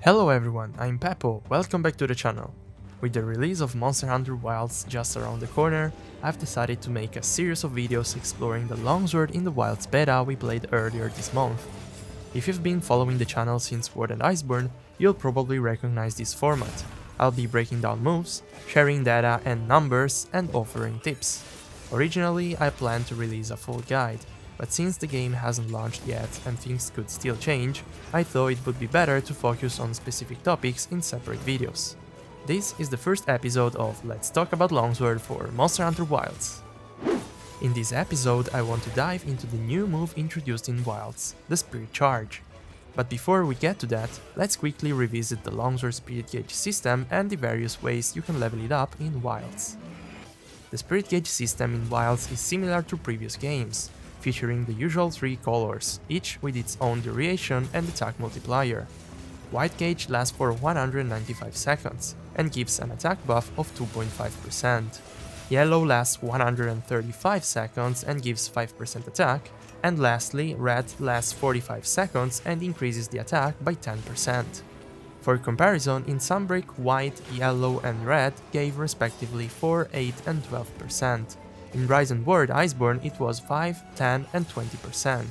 Hello everyone, I'm Peppo, welcome back to the channel. With the release of Monster Hunter Wilds just around the corner, I've decided to make a series of videos exploring the longsword in the Wilds beta we played earlier this month. If you've been following the channel since Sword and Iceborne, you'll probably recognize this format. I'll be breaking down moves, sharing data and numbers, and offering tips. Originally, I planned to release a full guide, but since the game hasn't launched yet and things could still change, I thought it would be better to focus on specific topics in separate videos. This is the first episode of Let's Talk About Longsword for Monster Hunter Wilds. In this episode, I want to dive into the new move introduced in Wilds, the Spirit Charge. But before we get to that, let's quickly revisit the Longsword Spirit Gauge system and the various ways you can level it up in Wilds. The Spirit Gauge system in Wilds is similar to previous games, featuring the usual 3 colors, each with its own duration and attack multiplier. White gauge lasts for 195 seconds and gives an attack buff of 2.5%. Yellow lasts 135 seconds and gives 5% attack, and lastly, red lasts 45 seconds and increases the attack by 10%. For comparison, in Sunbreak, white, yellow and red gave respectively 4, 8 and 12%. In Rise and Word Iceborne it was 5, 10 and 20%.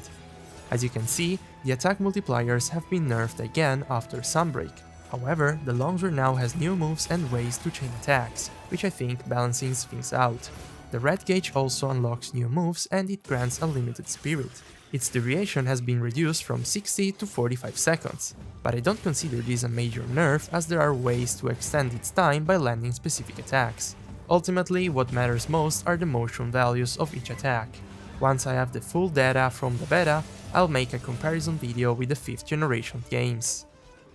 As you can see, the attack multipliers have been nerfed again after Sunbreak. However, the longsword now has new moves and ways to chain attacks, which I think balances things out. The red gauge also unlocks new moves and it grants a limited spirit. Its duration has been reduced from 60 to 45 seconds, but I don't consider this a major nerf as there are ways to extend its time by landing specific attacks. Ultimately, what matters most are the motion values of each attack. Once I have the full data from the beta, I'll make a comparison video with the 5th generation games.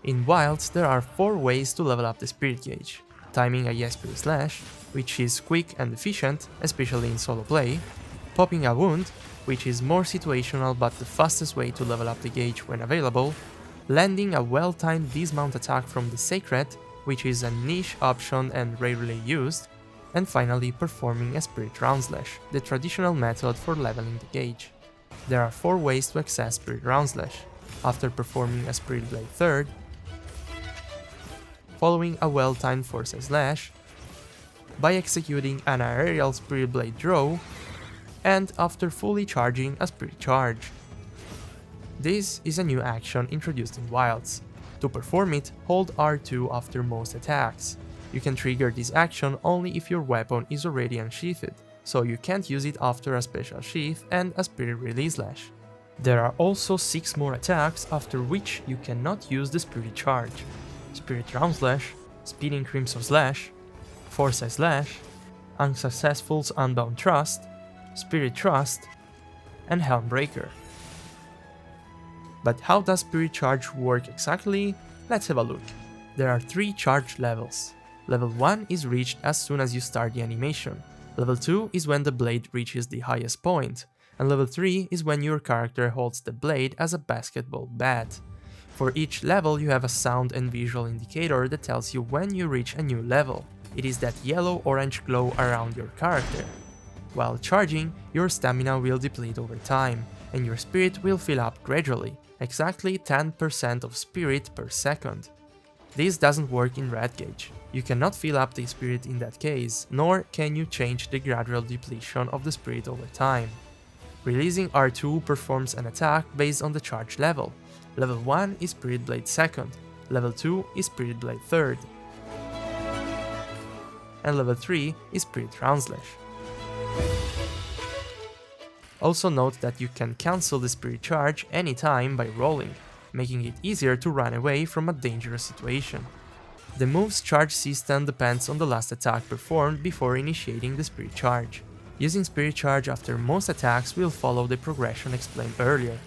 In Wilds, there are 4 ways to level up the Spirit Gauge. Timing a Yespir Slash, which is quick and efficient, especially in solo play. Popping a Wound, which is more situational but the fastest way to level up the gauge when available. Landing a well-timed dismount attack from the Sacred, which is a niche option and rarely used. And finally, performing a Spirit Round Slash, the traditional method for leveling the gauge. There are 4 ways to access Spirit Round Slash: after performing a Spirit Blade Third, following a well-timed Force Slash, by executing an aerial Spirit Blade Draw, and after fully charging a Spirit Charge. This is a new action introduced in Wilds. To perform it, hold R2 after most attacks. You can trigger this action only if your weapon is already unsheathed, so you can't use it after a special sheath and a Spirit Release Slash. There are also 6 more attacks after which you cannot use the Spirit Charge: Spirit Round Slash, Speeding Crimson Slash, Force Slash, Unsuccessful's Unbound Trust, Spirit Trust, and Helmbreaker. But how does Spirit Charge work exactly? Let's have a look. There are 3 charge levels. Level 1 is reached as soon as you start the animation, level 2 is when the blade reaches the highest point, and level 3 is when your character holds the blade as a basketball bat. For each level you have a sound and visual indicator that tells you when you reach a new level. It is that yellow-orange glow around your character. While charging, your stamina will deplete over time, and your spirit will fill up gradually, exactly 10% of spirit per second. This doesn't work in red gauge. You cannot fill up the spirit in that case, nor can you change the gradual depletion of the spirit over time. Releasing R2 performs an attack based on the charge level. Level 1 is Spirit Blade Second, level 2 is Spirit Blade Third, and level 3 is Spirit Round Slash. Also note that you can cancel the Spirit Charge anytime by rolling, making it easier to run away from a dangerous situation. The move's charge system depends on the last attack performed before initiating the Spirit Charge. Using Spirit Charge after most attacks will follow the progression explained earlier.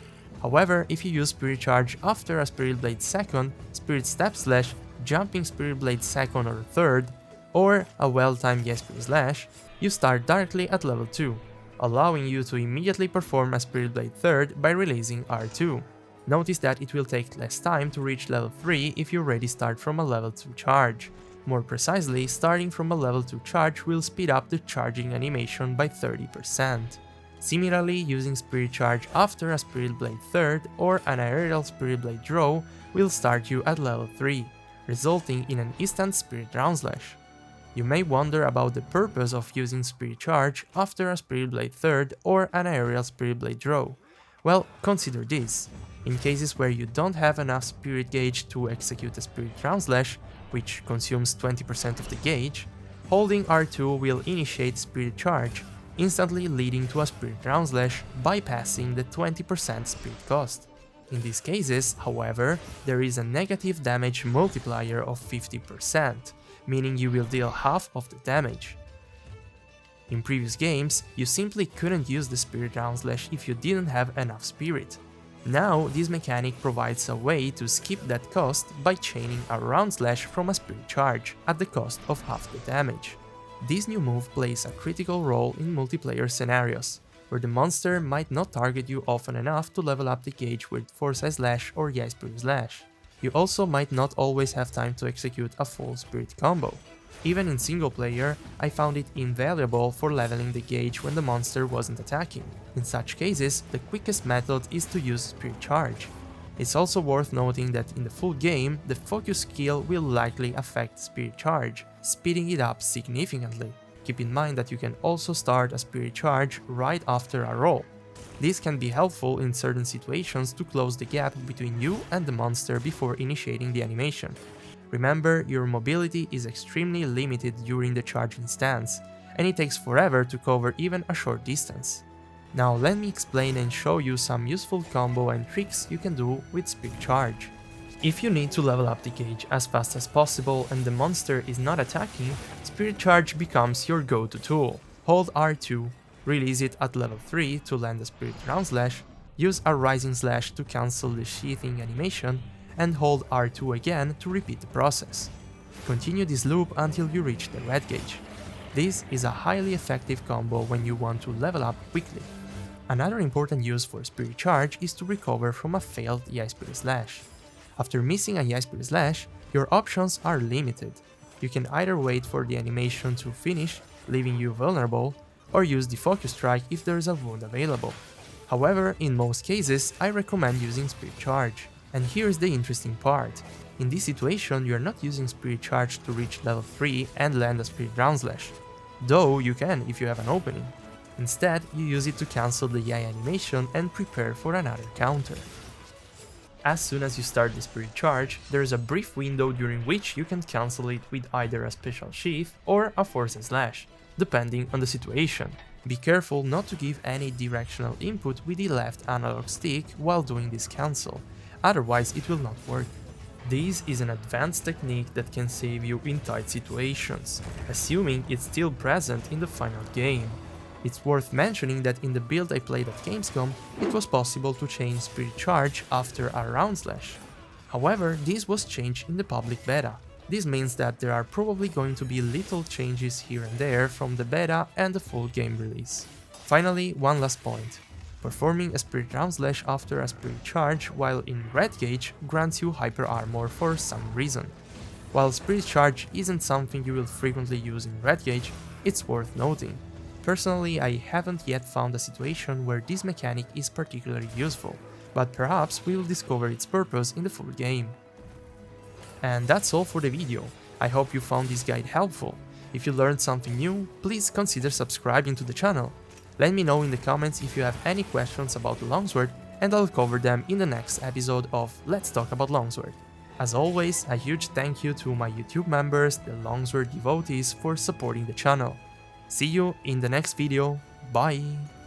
However, if you use Spirit Charge after a Spirit Blade Second, Spirit Step Slash, Jumping Spirit Blade Second or Third, or a well-timed Yespir Slash, you start directly at level 2, allowing you to immediately perform a Spirit Blade Third by releasing R2. Notice that it will take less time to reach level 3 if you already start from a level 2 charge. More precisely, starting from a level 2 charge will speed up the charging animation by 30%. Similarly, using Spirit Charge after a Spirit Blade 3rd or an aerial Spirit Blade draw will start you at level 3, resulting in an instant Spirit Downslash. You may wonder about the purpose of using Spirit Charge after a Spirit Blade 3rd or an aerial Spirit Blade draw. Well, consider this. In cases where you don't have enough Spirit Gauge to execute a Spirit Downslash, which consumes 20% of the gauge, holding R2 will initiate Spirit Charge, instantly leading to a Spirit Downslash, bypassing the 20% Spirit cost. In these cases, however, there is a negative damage multiplier of 50%, meaning you will deal half of the damage. In previous games, you simply couldn't use the Spirit Downslash if you didn't have enough Spirit. Now, this mechanic provides a way to skip that cost by chaining a round slash from a Spirit Charge, at the cost of half the damage. This new move plays a critical role in multiplayer scenarios, where the monster might not target you often enough to level up the gauge with Force Slash or Yai Spirit Slash. You also might not always have time to execute a full Spirit combo. Even in single player, I found it invaluable for leveling the gauge when the monster wasn't attacking. In such cases, the quickest method is to use Spirit Charge. It's also worth noting that in the full game, the focus skill will likely affect Spirit Charge, speeding it up significantly. Keep in mind that you can also start a Spirit Charge right after a roll. This can be helpful in certain situations to close the gap between you and the monster before initiating the animation. Remember, your mobility is extremely limited during the charging stance, and it takes forever to cover even a short distance. Now let me explain and show you some useful combo and tricks you can do with Spirit Charge. If you need to level up the gauge as fast as possible and the monster is not attacking, Spirit Charge becomes your go-to tool. Hold R2, release it at level 3 to land a Spirit Downslash, use a Rising Slash to cancel the sheathing animation, and hold R2 again to repeat the process. Continue this loop until you reach the red gauge. This is a highly effective combo when you want to level up quickly. Another important use for Spirit Charge is to recover from a failed Yai Spirit Slash. After missing a Yai Spirit Slash, your options are limited. You can either wait for the animation to finish, leaving you vulnerable, or use the Focus Strike if there is a wound available. However, in most cases, I recommend using Spirit Charge. And here's the interesting part. In this situation, you are not using Spirit Charge to reach level 3 and land a Spirit Downslash, though you can if you have an opening. Instead, you use it to cancel the Yai animation and prepare for another counter. As soon as you start the Spirit Charge, there is a brief window during which you can cancel it with either a Special Sheath or a Force Slash, depending on the situation. Be careful not to give any directional input with the left analog stick while doing this cancel, otherwise it will not work. This is an advanced technique that can save you in tight situations, assuming it's still present in the final game. It's worth mentioning that in the build I played at Gamescom, it was possible to chain Spirit Charge after a round slash. However, this was changed in the public beta. This means that there are probably going to be little changes here and there from the beta and the full game release. Finally, one last point. Performing a Spirit Downslash after a Spirit Charge while in red gauge grants you hyper armor for some reason. While Spirit Charge isn't something you will frequently use in red gauge, it's worth noting. Personally, I haven't yet found a situation where this mechanic is particularly useful, but perhaps we will discover its purpose in the full game. And that's all for the video. I hope you found this guide helpful. If you learned something new, please consider subscribing to the channel. Let me know in the comments if you have any questions about the longsword, and I'll cover them in the next episode of Let's Talk About Longsword. As always, a huge thank you to my YouTube members, the Longsword devotees, for supporting the channel. See you in the next video, bye!